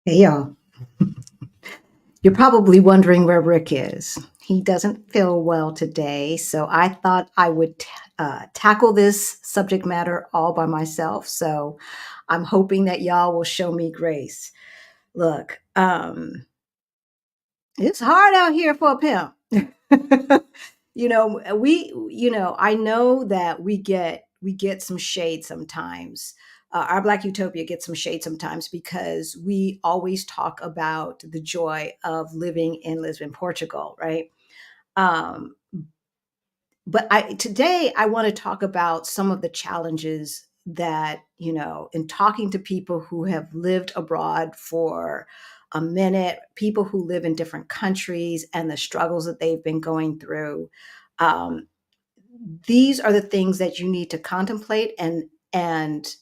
Hey y'all. You're probably wondering where Rick is. He doesn't feel well today, so I thought I would tackle this subject matter all by myself. So I'm hoping that y'all will show me grace. Look, it's hard out here for a pimp. I know that we get some shade sometimes. Our Black Utopia gets some shade sometimes because we always talk about the joy of living in Lisbon, Portugal, right? Um, but today I want to talk about some of the challenges that, in talking to people who have lived abroad for a minute, people who live in different countries and the struggles that they've been going through. um, these are the things that you need to contemplate and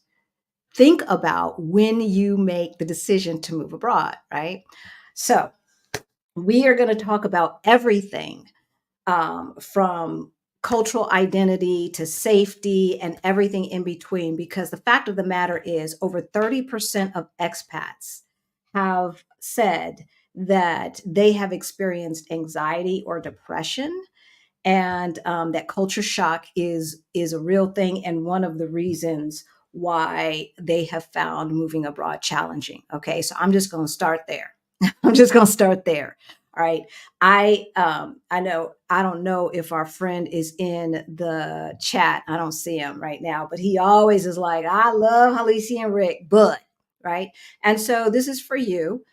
think about when you make the decision to move abroad, right? So we are going to talk about everything, from cultural identity to safety and everything in between. Because the fact of the matter is, over 30% of expats have said that they have experienced anxiety or depression, and that culture shock is a real thing and one of the reasons why they have found moving abroad challenging. Okay, so I'm just going to start there. I'm just going to start there. All right. I know I don't know if our friend is in the chat. I don't see him right now, but he always is like, I love Halisi and Rick, but right. And so this is for you,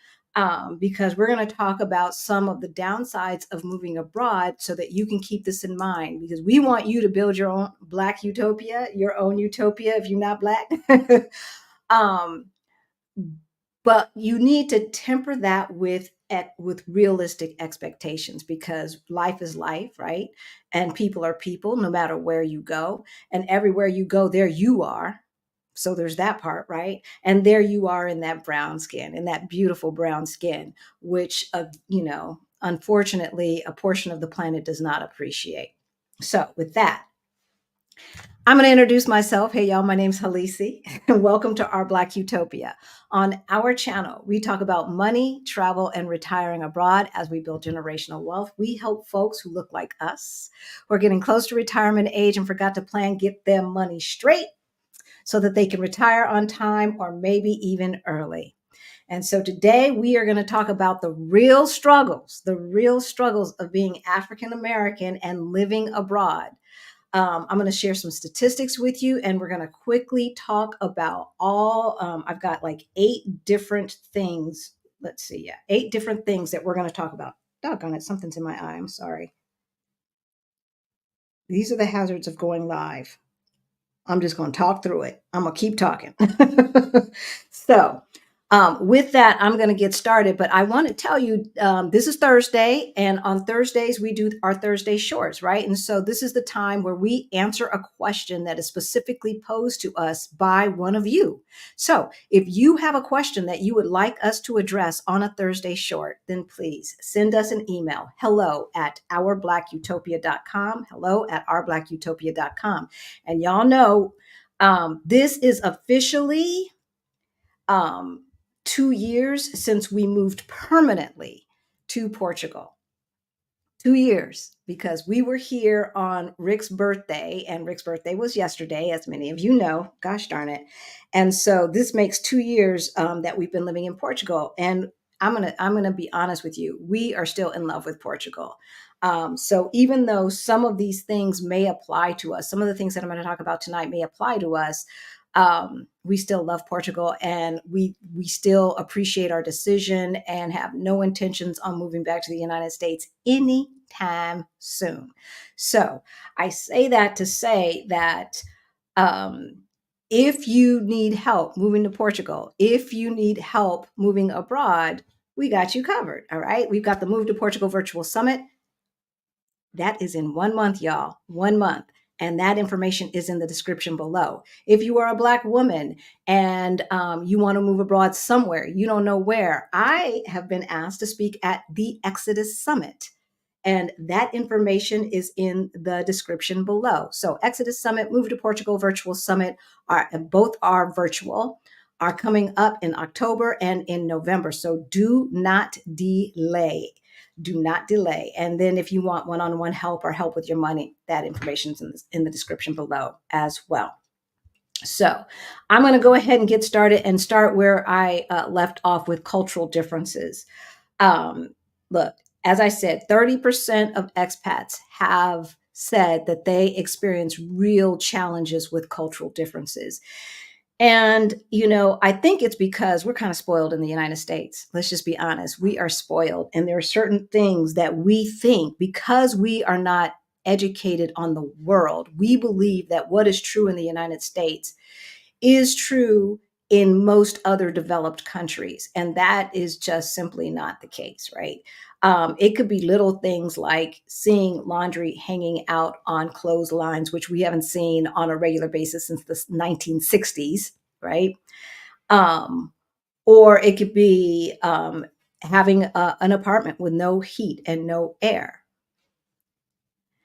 because we're going to talk about some of the downsides of moving abroad so that you can keep this in mind, because we want you to build your own Black utopia, your own utopia if you're not Black. um, but you need to temper that with realistic expectations, because life is life, right? And people are people no matter where you go, and everywhere you go, there you are. So there's that part, right? And there you are in that brown skin, in that beautiful brown skin, which, unfortunately, a portion of the planet does not appreciate. So with that, I'm going to introduce myself. Hey, y'all, my name's Halisi, and welcome to our Black Utopia. On our channel, we talk about money, travel, and retiring abroad as we build generational wealth. We help folks who look like us, who are getting close to retirement age and forgot to plan, get their money straight so that they can retire on time or maybe even early. And so today we are going to talk about the real struggles of being African American and living abroad. I'm going to share some statistics with you, and we're going to quickly talk about I've got like 8 different things. Let's see, yeah, 8 different things that we're going to talk about. Doggone it, something's in my eye. I'm sorry. These are the hazards of going live. I'm just going to talk through it. I'm going to keep talking. So, with that, I'm going to get started. But I want to tell you, this is Thursday, and on Thursdays, we do our Thursday shorts, right? And so, this is the time where we answer a question that is specifically posed to us by one of you. So, if you have a question that you would like us to address on a Thursday short, then please send us an email, hello@ourblackutopia.com, hello@ourblackutopia.com. And y'all know, this is officially, um, 2 years since we moved permanently to Portugal. 2 years, because we were here on Rick's birthday, and Rick's birthday was yesterday, as many of you know. Gosh darn it! And so this makes 2 years, that we've been living in Portugal. And I'm gonna be honest with you, we are still in love with Portugal. So even though some of these things may apply to us, some of the things that I'm going to talk about tonight may apply to us, we still love Portugal, and we still appreciate our decision and have no intentions on moving back to the United States anytime soon. So I say that to say that, um, if you need help moving to Portugal, if you need help moving abroad, we got you covered. All right. We've got the Move to Portugal Virtual Summit. That is in 1 month, y'all. 1 month. And that information is in the description below. If you are a Black woman and, you want to move abroad somewhere, you don't know where, I have been asked to speak at the Exodus Summit. And that information is in the description below. So, Exodus Summit, Move to Portugal Virtual Summit, both are virtual. are coming up in October and in November. So do not delay. Do not delay. And then if you want one-on-one help or help with your money, that information is in the description below as well. So I'm going to go ahead and get started and start where I left off with cultural differences. Um, Look, as I said, 30% of expats have said that they experience real challenges with cultural differences. And, I think it's because we're kind of spoiled in the United States. Let's just be honest. We are spoiled. And there are certain things that we think because we are not educated on the world, we believe that what is true in the United States is true in most other developed countries. And that is just simply not the case, right? It could be little things like seeing laundry hanging out on clotheslines, which we haven't seen on a regular basis since the 1960s, right? Um, or it could be having an apartment with no heat and no air,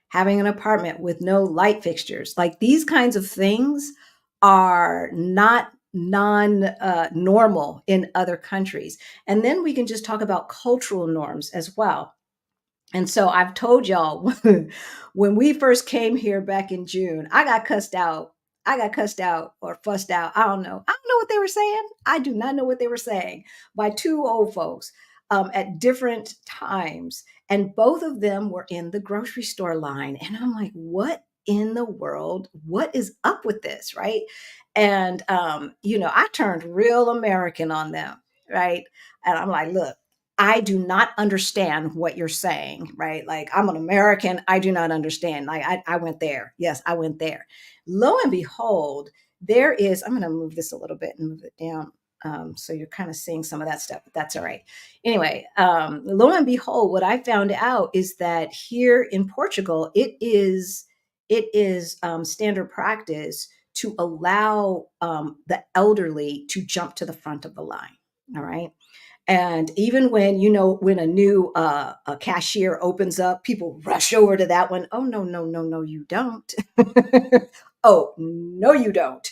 having an apartment with no light fixtures. Like these kinds of things are not non normal in other countries. And then we can just talk about cultural norms as well. And so I've told y'all when we first came here back in June, I got cussed out. I got cussed out or fussed out. I don't know. I don't know what they were saying. I do not know what they were saying by two old folks at different times. And both of them were in the grocery store line. And I'm like, what in the world? What is up with this? Right. And, I turned real American on them. Right. And I'm like, look, I do not understand what you're saying, right? Like, I'm an American. I do not understand. Like, I went there. Yes, I went there. Lo and behold, there is, I'm going to move this a little bit and move it down. So you're kind of seeing some of that stuff, but that's all right. Anyway, lo and behold, what I found out is that here in Portugal, it is standard practice to allow the elderly to jump to the front of the line. All right. And even when a new a cashier opens up, people rush over to that one. Oh, no, no, no, no, you don't. Oh, no, you don't.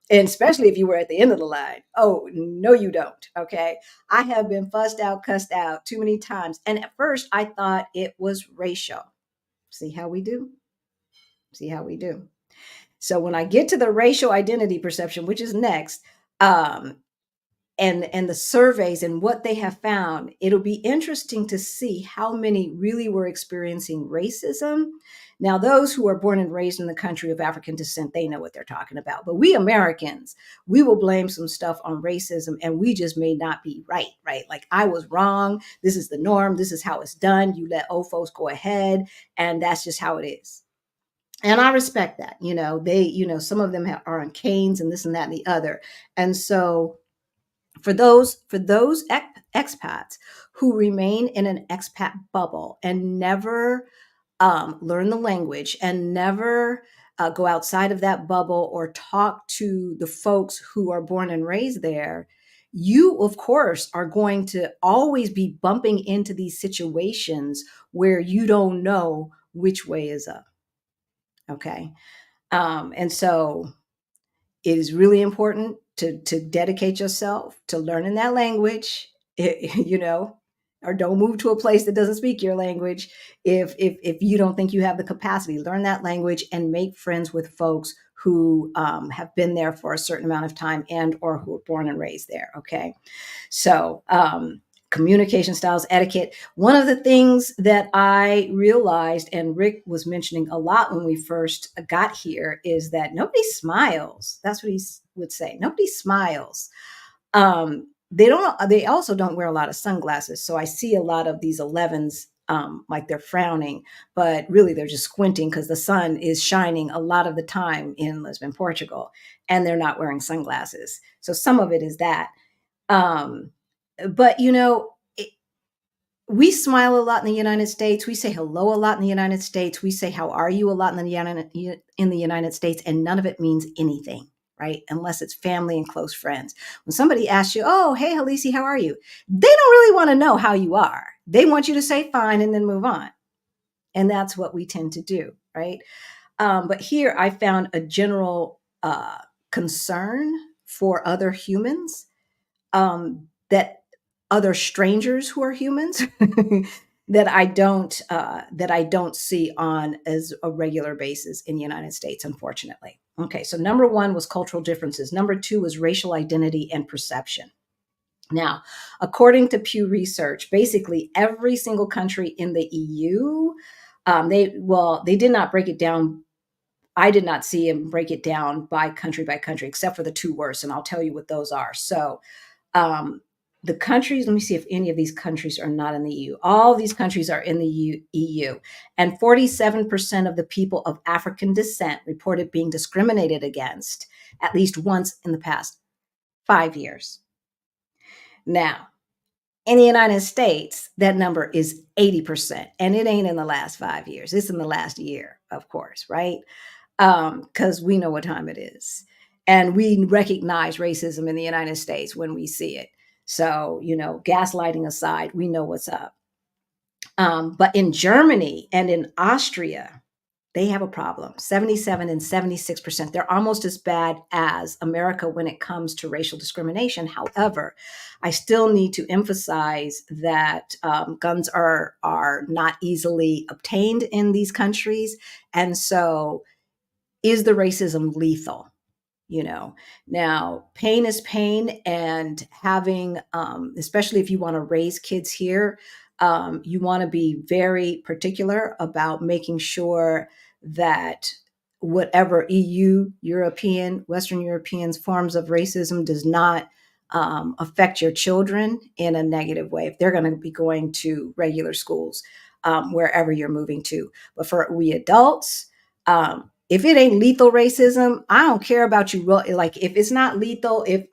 And especially if you were at the end of the line. Oh, no, you don't. Okay. I have been fussed out, cussed out too many times. And at first I thought it was racial. See how we do? See how we do. So when I get to the racial identity perception, which is next, um, and the surveys and what they have found, it'll be interesting to see how many really were experiencing racism. Now, those who are born and raised in the country of African descent, they know what they're talking about. But we Americans, we will blame some stuff on racism and we just may not be right, right? Like I was wrong. This is the norm. This is how it's done. You let old folks go ahead and that's just how it is. And I respect that. Some of them are on canes and this and that and the other. And so for those expats who remain in an expat bubble and never learn the language and never go outside of that bubble or talk to the folks who are born and raised there, you of course are going to always be bumping into these situations where you don't know which way is up. Okay. And so it is really important to dedicate yourself to learning that language, you know, or don't move to a place that doesn't speak your language. If you don't think you have the capacity, learn that language and make friends with folks who have been there for a certain amount of time and or who were born and raised there. Okay, so communication styles, etiquette. One of the things that I realized, and Rick was mentioning a lot when we first got here, is that nobody smiles. That's what he would say. Nobody smiles. They don't. They also don't wear a lot of sunglasses. So I see a lot of these 11s. Like they're frowning, but really they're just squinting because the sun is shining a lot of the time in Lisbon, Portugal, and they're not wearing sunglasses. So some of it is that. Um, but we smile a lot in the United States. We say hello a lot in the United States. We say how are you a lot in the United States, and none of it means anything, right? Unless it's family and close friends. When somebody asks you, "Oh, hey, Halisi, how are you?" They don't really want to know how you are. They want you to say fine and then move on, and that's what we tend to do, right? But here I found a general concern for other humans, that other strangers who are humans that I don't see on as a regular basis in the United States, unfortunately. Okay, so number one was cultural differences. Number two was racial identity and perception. Now, according to Pew Research, basically every single country in the EU, they did not break it down. I did not see them break it down by country, except for the two worst, and I'll tell you what those are. So, um, the countries, let me see if any of these countries are not in the EU. All these countries are in the EU. And 47% of the people of African descent reported being discriminated against at least once in the past 5 years. Now, in the United States, that number is 80%. And it ain't in the last 5 years. It's in the last year, of course, right? Because we know what time it is. And we recognize racism in the United States when we see it. So, gaslighting aside, we know what's up. But in Germany and in Austria, they have a problem. 77 and 76%. They're almost as bad as America when it comes to racial discrimination. However, I still need to emphasize that guns are not easily obtained in these countries. And so, is the racism lethal? Now pain is pain, and having especially if you want to raise kids here, you want to be very particular about making sure that whatever European, Western Europeans forms of racism does not affect your children in a negative way if they're going to be going to regular schools, wherever you're moving to. But for we adults, if it ain't lethal racism, I don't care about you. Like, if it's not lethal, if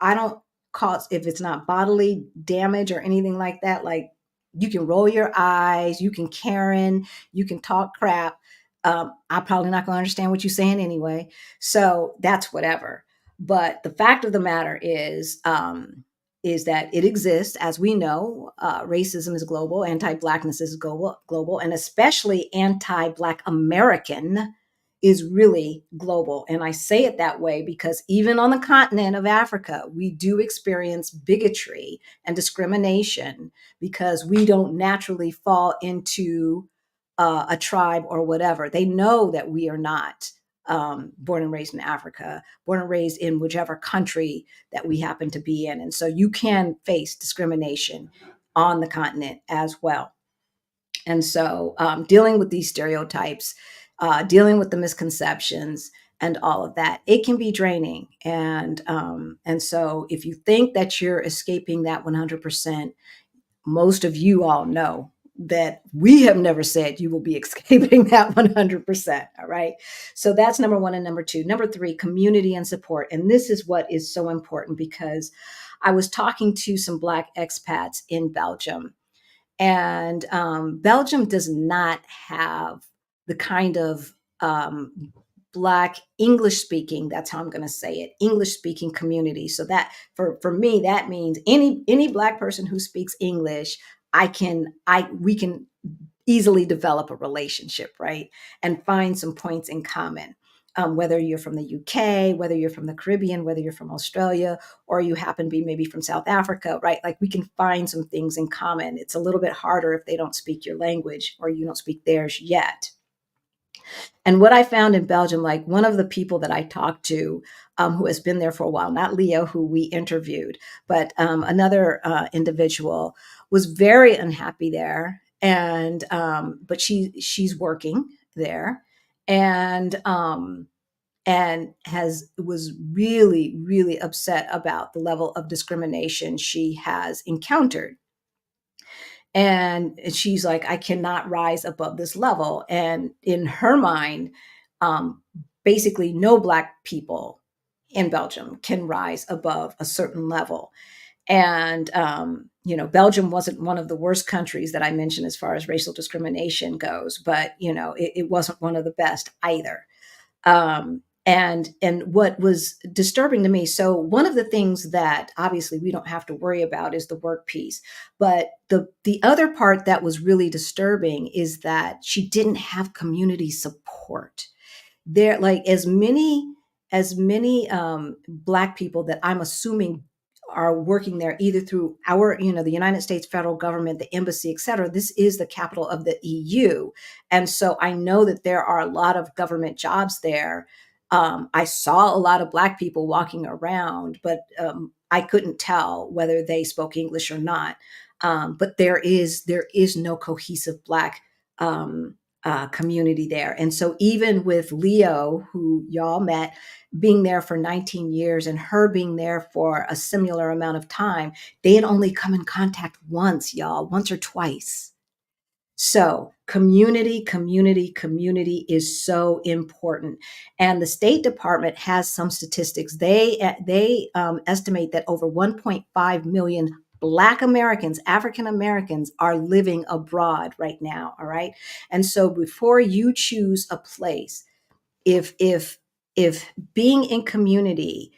it's not bodily damage or anything like that, like, you can roll your eyes, you can Karen, you can talk crap. I'm probably not going to understand what you're saying anyway. So that's whatever. But the fact of the matter is that it exists. As we know, racism is global, anti-Blackness is global, and especially anti-Black American is really global. And I say it that way because even on the continent of Africa, we do experience bigotry and discrimination because we don't naturally fall into a tribe or whatever. They know that we are not born and raised in Africa, born and raised in whichever country that we happen to be in. And so you can face discrimination on the continent as well. And so, dealing with these stereotypes, dealing with the misconceptions, and all of that, it can be draining. And so, if you think that you're escaping that 100%, most of you all know that we have never said you will be escaping that 100%. All right. So that's number one. And number two. Number three, community and support. And this is what is so important because I was talking to some Black expats in Belgium, and Belgium does not have the kind of Black English speaking, that's how I'm going to say it, English speaking community. So that for me, that means any Black person who speaks English, we can easily develop a relationship, right? And find some points in common. Whether you're from the UK, whether you're from the Caribbean, whether you're from Australia, or you happen to be maybe from South Africa, right? Like, we can find some things in common. It's a little bit harder if they don't speak your language or you don't speak theirs yet. And what I found in Belgium, like, one of the people that I talked to, who has been there for a while, not Leo, who we interviewed, but another individual, was very unhappy there. And but she's working there, and was really, really upset about the level of discrimination she has encountered. And she's like, I cannot rise above this level. And in her mind, um, basically no Black people in Belgium can rise above a certain level. And Belgium wasn't one of the worst countries that I mentioned as far as racial discrimination goes, but it wasn't one of the best either. And what was disturbing to me, so one of the things that obviously we don't have to worry about is the work piece, but the other part that was really disturbing is that she didn't have community support there. Like, as many as many Black people that I'm assuming are working there either through our, the United States federal government, the embassy, et cetera. This is the capital of the EU. And so I know that there are a lot of government jobs there. I saw a lot of Black people walking around, but I couldn't tell whether they spoke English or not. But there is no cohesive Black community there. And so even with Leo, who y'all met, being there for 19 years and her being there for a similar amount of time, they had only come in contact once, y'all, once or twice. So community, community, community is so important. And the State Department has some statistics. They estimate that over 1.5 million Black Americans, African Americans, are living abroad right now. All right. And so before you choose a place, if being in community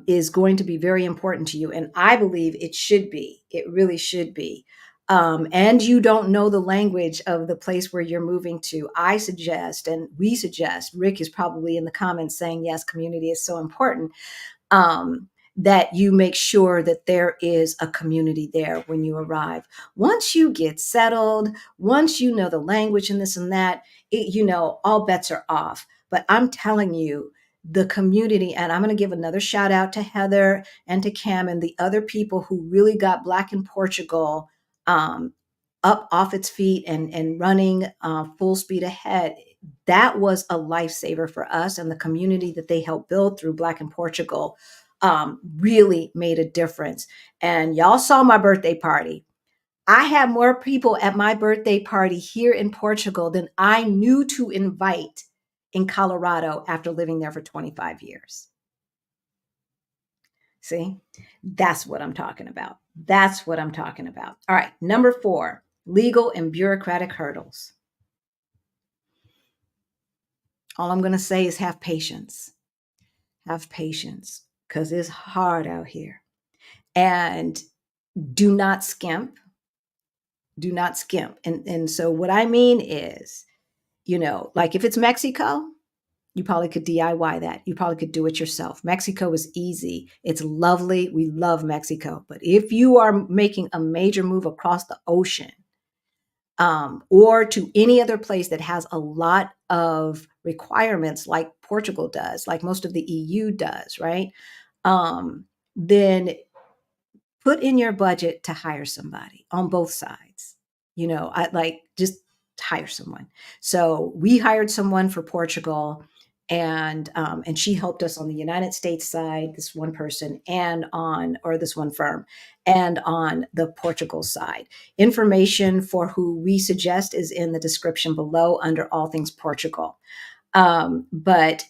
is going to be very important to you, and I believe it should be, it really should be, and you don't know the language of the place where you're moving to, I suggest, and we suggest, Rick is probably in the comments saying, yes, community is so important, that you make sure that there is a community there when you arrive. Once you get settled, once you know the language and this and that, all bets are off. But I'm telling you, the community, and I'm going to give another shout out to Heather and to Cam and the other people who really got Black in Portugal up off its feet and running full speed ahead. That was a lifesaver for us, and the community that they helped build through Black in Portugal really made a difference. And y'all saw my birthday party. I had more people at my birthday party here in Portugal than I knew to invite in Colorado after living there for 25 years. See, that's what I'm talking about. That's what I'm talking about. All right, number 4, legal and bureaucratic hurdles. All I'm going to say is have patience. Have patience, because it's hard out here. And do not skimp. Do not skimp. And so what I mean is, like if it's Mexico, you probably could DIY that. You probably could do it yourself. Mexico is easy. It's lovely. We love Mexico. But if you are making a major move across the ocean, or to any other place that has a lot of requirements like Portugal does, like most of the EU does, right? Then put in your budget to hire somebody on both sides. I like just hire someone. So we hired someone for Portugal, and she helped us on the United States side, this one person, or this one firm, and on the Portugal side. Information for who we suggest is in the description below under all things Portugal. But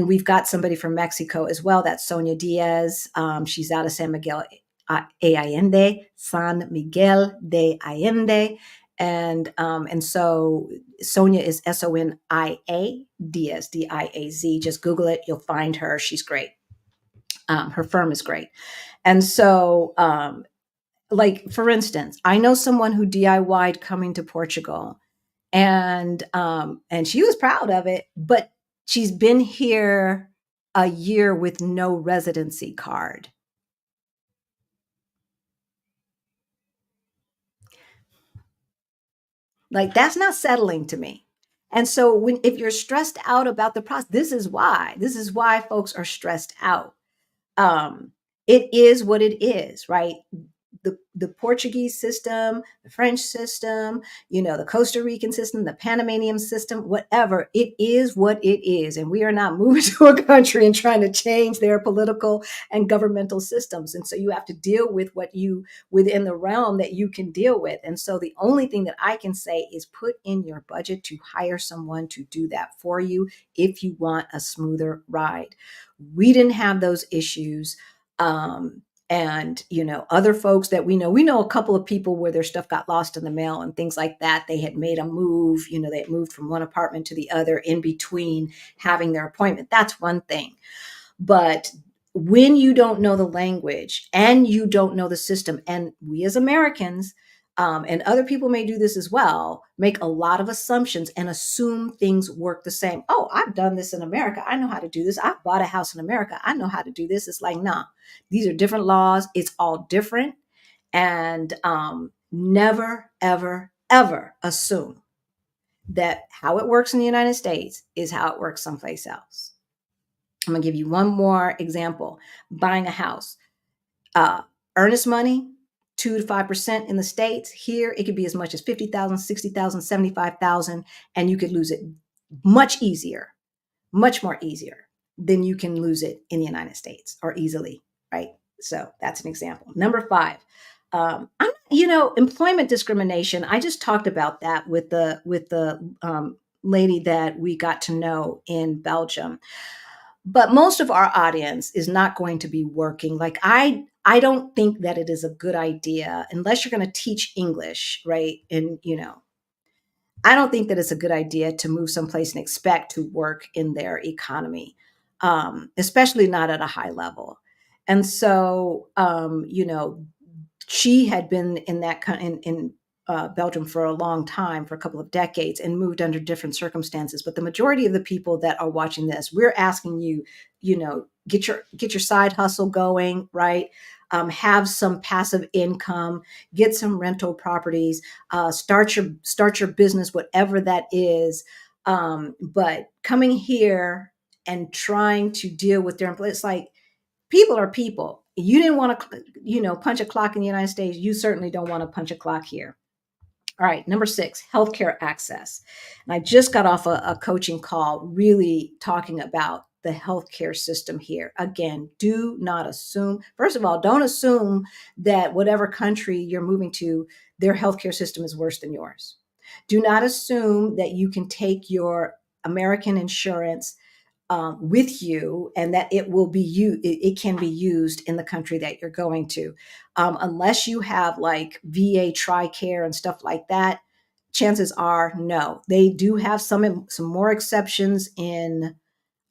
we've got somebody from Mexico as well. That's Sonia Diaz. She's out of San Miguel Allende, San Miguel de Allende. And so Sonia is Sonia, Diaz, Diaz. Just Google it. You'll find her. She's great. Her firm is great. And so, like, for instance, I know someone who DIY'd coming to Portugal, and she was proud of it, but she's been here a year with no residency card. Like, that's not settling to me. And so if you're stressed out about the process, this is why folks are stressed out. It is what it is, right? The Portuguese system, the French system, the Costa Rican system, the Panamanian system, whatever, it is what it is. And we are not moving to a country and trying to change their political and governmental systems. And so you have to deal with within the realm that you can deal with. And so the only thing that I can say is put in your budget to hire someone to do that for you if you want a smoother ride. We didn't have those issues. And other folks that we know a couple of people where their stuff got lost in the mail and things like that. They had made a move, they had moved from one apartment to the other in between having their appointment. That's one thing. But when you don't know the language and you don't know the system, and we as Americans, and other people may do this as well, make a lot of assumptions and assume things work the same. Oh, I've done this in America. I know how to do this. I've bought a house in America. I know how to do this. It's like, nah, these are different laws. It's all different. And never, ever, ever assume that how it works in the United States is how it works someplace else. I'm going to give you one more example. Buying a house. uh, Earnest money, 2 to 5% in the States. Here, it could be as much as 50,000, 60,000, 75,000, and you could lose it much easier, much more easier than you can lose it in the United States or easily, right? So that's an example. Number five, employment discrimination. I just talked about that with the lady that we got to know in Belgium. But most of our audience is not going to be working. Like I don't think that it is a good idea unless you're going to teach English, right? And I don't think that it's a good idea to move someplace and expect to work in their economy, especially not at a high level. And so, she had been in Belgium for a long time, for a couple of decades, and moved under different circumstances. But the majority of the people that are watching this, we're asking you, get your side hustle going, right? Have some passive income, get some rental properties, start your business, whatever that is. But coming here and trying to deal with their employees, it's like people are people. You didn't want to, punch a clock in the United States. You certainly don't want to punch a clock here. All right, number six, healthcare access. And I just got off a coaching call really talking about the healthcare system here. Again, do not assume, first of all, don't assume that whatever country you're moving to, their healthcare system is worse than yours. Do not assume that you can take your American insurance with you and that it can be used in the country that you're going to, unless you have like VA TRICARE and stuff like that. Chances are no. They do have some more exceptions in,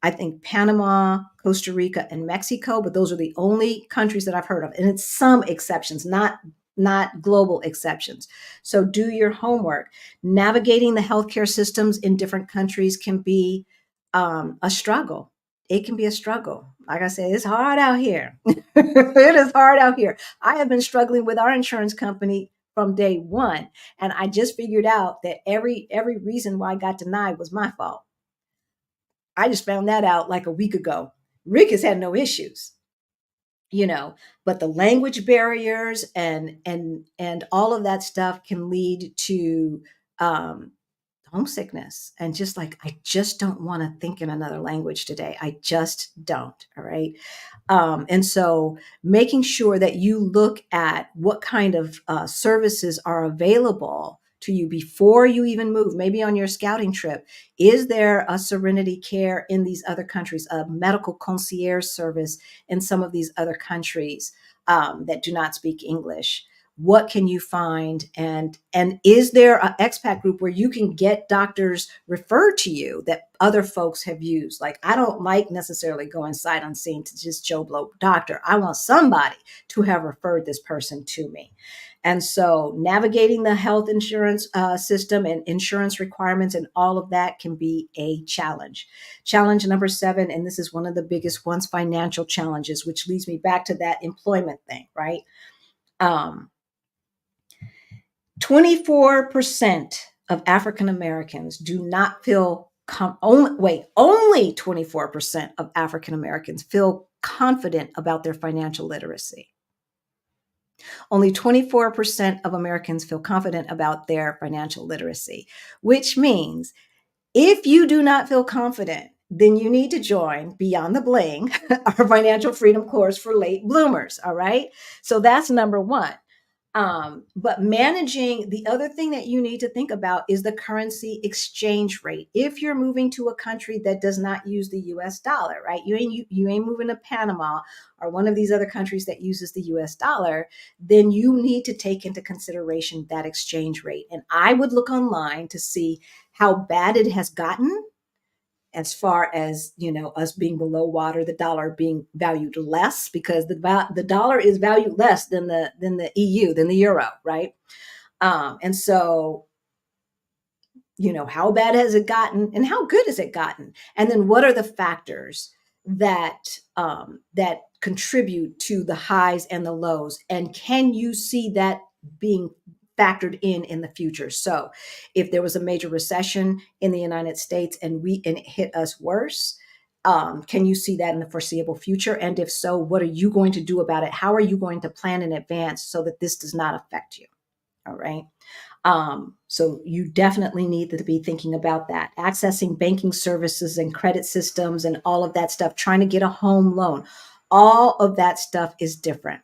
I think, Panama, Costa Rica, and Mexico, but those are the only countries that I've heard of. And it's some exceptions, not global exceptions. So do your homework. Navigating the healthcare systems in different countries can be a struggle. It can be a struggle. Like I said, it's hard out here. It is hard out here. I have been struggling with our insurance company from day one, and I just figured out that every reason why I got denied was my fault. I just found that out like a week ago. Rick has had no issues, you know, but the language barriers and all of that stuff can lead to um, homesickness and just like I just don't want to think in another language today. I just don't. All right. And so making sure that you look at what kind of services are available to you before you even move, maybe on your scouting trip. Is there a serenity care in these other countries, a medical concierge service in some of these other countries that do not speak English? What can you find, and is there an expat group where you can get doctors referred to you that other folks have used? Like, I don't like necessarily going sight unseen to just Joe Blow doctor. I want somebody to have referred this person to me. And so navigating the health insurance system and insurance requirements and all of that can be a challenge. Challenge number seven, and this is one of the biggest ones, financial challenges, which leads me back to that employment thing, right? Um, 24% of African Americans do not feel only 24% of African Americans feel confident about their financial literacy. Only 24% of Americans feel confident about their financial literacy, which means if you do not feel confident, then you need to join Beyond the Bling, our financial freedom course for late bloomers. All right. So that's number one. But managing, the other thing that you need to think about is the currency exchange rate. If you're moving to a country that does not use the US dollar, right? You ain't moving to Panama or one of these other countries that uses the US dollar, then you need to take into consideration that exchange rate. And I would look online to see how bad it has gotten as far as us being below water, the dollar being valued less because the dollar is valued less than the EU, than the euro, right? And so, how bad has it gotten and how good has it gotten? And then what are the factors that contribute to the highs and the lows? And can you see that being factored in the future? So if there was a major recession in the United States and it hit us worse, can you see that in the foreseeable future? And if so, what are you going to do about it? How are you going to plan in advance so that this does not affect you? All right. So you definitely need to be thinking about that. Accessing banking services and credit systems and all of that stuff, trying to get a home loan, all of that stuff is different.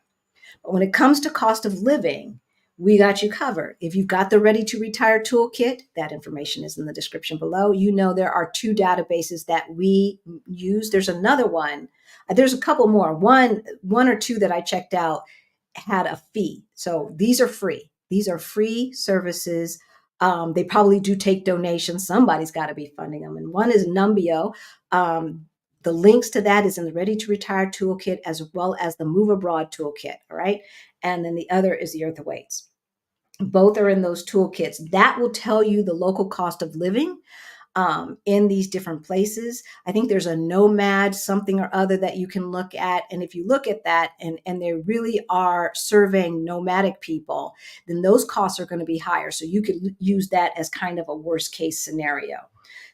But when it comes to cost of living, we got you covered. If you've got the Ready to Retire toolkit, that information is in the description below. There are two databases that we use. There's another one. There's a couple more. One or two that I checked out had a fee. So these are free. These are free services. They probably do take donations. Somebody's got to be funding them. And one is Numbeo. The links to that is in the Ready to Retire toolkit as well as the Move Abroad toolkit. All right. And then the other is the Earth Awaits. Both are in those toolkits. That will tell you the local cost of living in these different places. I think there's a nomad something or other that you can look at. And if you look at that and they really are surveying nomadic people, then those costs are going to be higher. So you could use that as kind of a worst case scenario.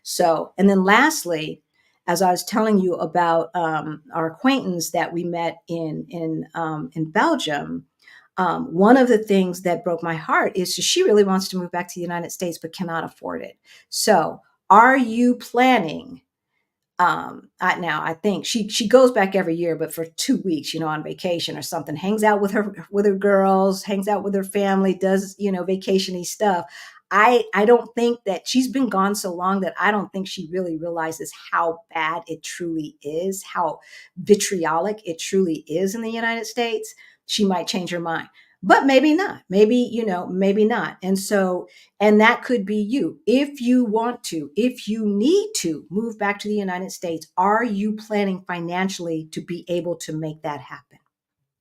So, and then lastly, as I was telling you about our acquaintance that we met in Belgium, one of the things that broke my heart is she really wants to move back to the United States but cannot afford it. So are you planning? Now I think she goes back every year, but for 2 weeks, on vacation or something, hangs out with her girls, hangs out with her family, does vacationy stuff. I don't think that she's been gone so long that I don't think she really realizes how bad it truly is, how vitriolic it truly is in the United States. She might change her mind, but maybe not. Maybe not. And that could be you. If you want to, if you need to move back to the United States, are you planning financially to be able to make that happen?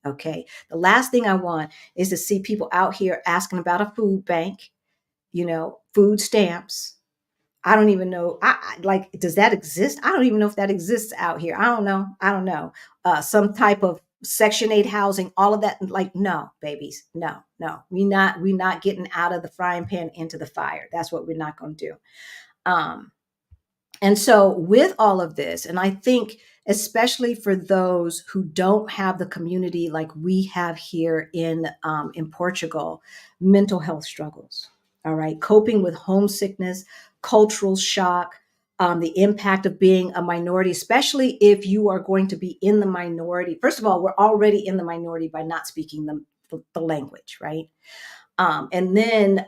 Okay. The last thing I want is to see people out here asking about a food bank, food stamps. I don't even know. Like, does that exist? I don't even know if that exists out here. I don't know. Some type of Section 8 housing, all of that. Like, no, babies, no, no. We not getting out of the frying pan into the fire. That's what we're not going to do. Um, and so, with all of this, and I think, especially for those who don't have the community like we have here in Portugal, mental health struggles. All right, coping with homesickness, cultural shock, the impact of being a minority, especially if you are going to be in the minority. First of all, we're already in the minority by not speaking the language, right? And then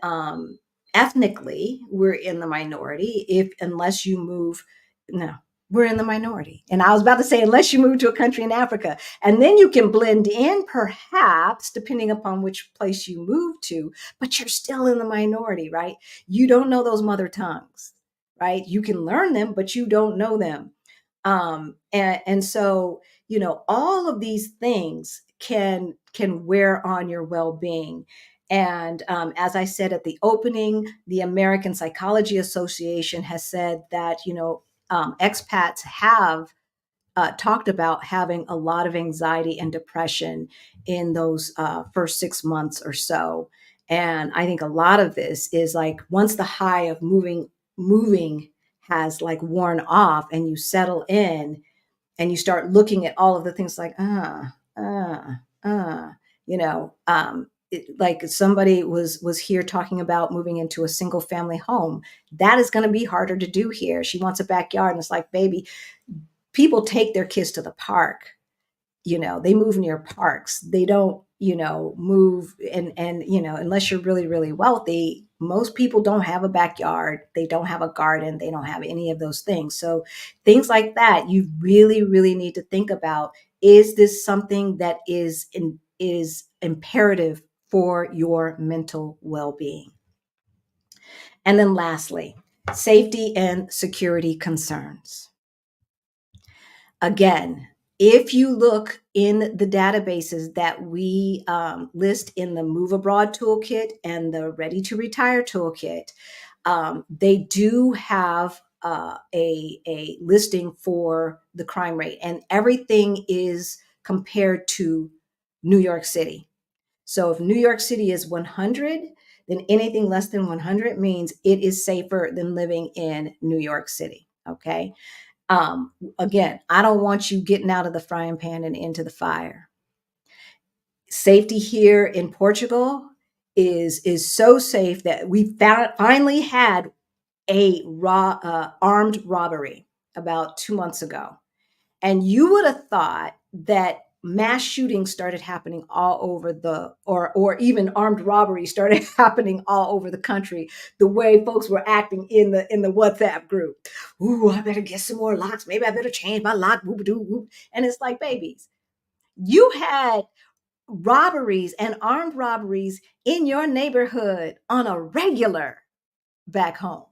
ethnically, we're in the minority unless you move. No, we're in the minority. And I was about to say, unless you move to a country in Africa, and then you can blend in, perhaps, depending upon which place you move to, but you're still in the minority, right? You don't know those mother tongues, right? You can learn them, but you don't know them. And so, all of these things can wear on your well-being. And as I said at the opening, the American Psychology Association has said that, expats have talked about having a lot of anxiety and depression in those first 6 months or so. And I think a lot of this is like once the high of moving has like worn off and you settle in and you start looking at all of the things like, uh, like somebody was here talking about moving into a single family home. That is going to be harder to do here. She wants a backyard. And it's like, baby, people take their kids to the park. They move near parks. They don't, move and unless you're really, really wealthy, most people don't have a backyard. They don't have a garden. They don't have any of those things. So things like that, you really, really need to think about, is this something that is imperative for your mental well-being? And then lastly, safety and security concerns. Again, If you look in the databases that we list in the Move Abroad Toolkit and the Ready to Retire Toolkit, they do have a listing for the crime rate, and everything is compared to New York City. So if New York City is 100, then anything less than 100 means it is safer than living in New York City. Okay. Again, I don't want you getting out of the frying pan and into the fire. Safety here in Portugal is so safe that we finally had armed robbery about 2 months ago. And you would have thought that mass shootings started happening all over or even armed robbery started happening all over the country, the way folks were acting in the WhatsApp group. Ooh, I better get some more locks. Maybe I better change my lock. Whoop, doo, whoop. And it's like, babies, you had robberies and armed robberies in your neighborhood on a regular back home.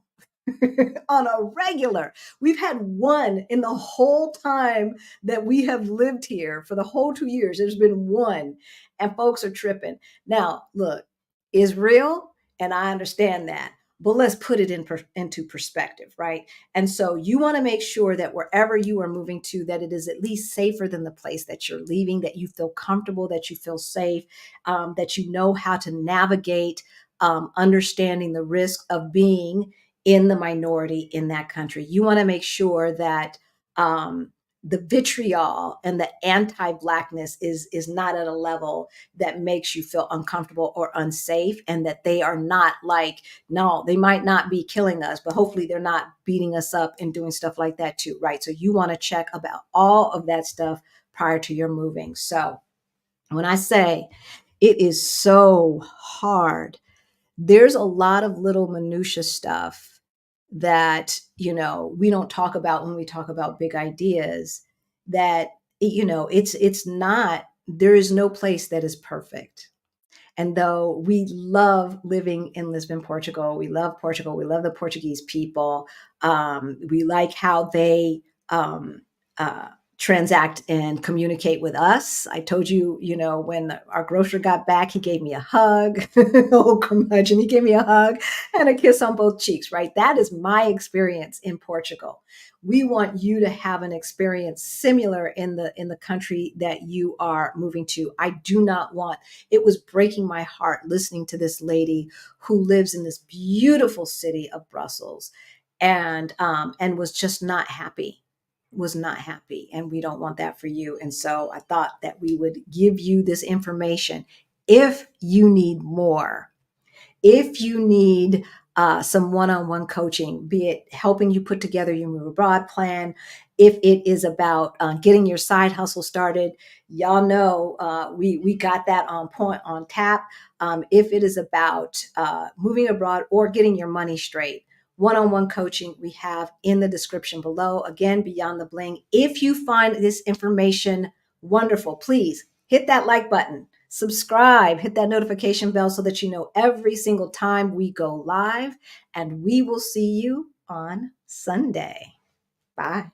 On a regular. We've had one in the whole time that we have lived here for the whole 2 years. There's been one, and folks are tripping. Now, look, is real, and I understand that. But let's put it into perspective, right? And so you want to make sure that wherever you are moving to, that it is at least safer than the place that you're leaving, that you feel comfortable, that you feel safe, that you know how to navigate understanding the risk of being in the minority in that country. You want to make sure that the vitriol and the anti-blackness is not at a level that makes you feel uncomfortable or unsafe, and that they are not like, no, they might not be killing us, but hopefully they're not beating us up and doing stuff like that too, right? So you want to check about all of that stuff prior to your moving. So when I say it is so hard, there's a lot of little minutia stuff that we don't talk about when we talk about big ideas, that it's not, there is no place that is perfect. And though we love living in Lisbon, Portugal, we love Portugal, we love the Portuguese people, we like how they uh, transact and communicate with us. I told you, when our grocer got back, he gave me a hug. Oh, curmudgeon, he gave me a hug and a kiss on both cheeks, right? That is my experience in Portugal. We want you to have an experience similar in the country that you are moving to. I do not want, it was breaking my heart listening to this lady who lives in this beautiful city of Brussels, and was just not happy, and we don't want that for you. And so I thought that we would give you this information. If you need more, if you need some one-on-one coaching, be it helping you put together your move abroad plan, if it is about getting your side hustle started, y'all know we got that on point, on tap. If it is about moving abroad or getting your money straight, one-on-one coaching we have in the description below. Again, Beyond the Bling. If you find this information wonderful, please hit that like button, subscribe, hit that notification bell so that you know every single time we go live. And we will see you on Sunday. Bye.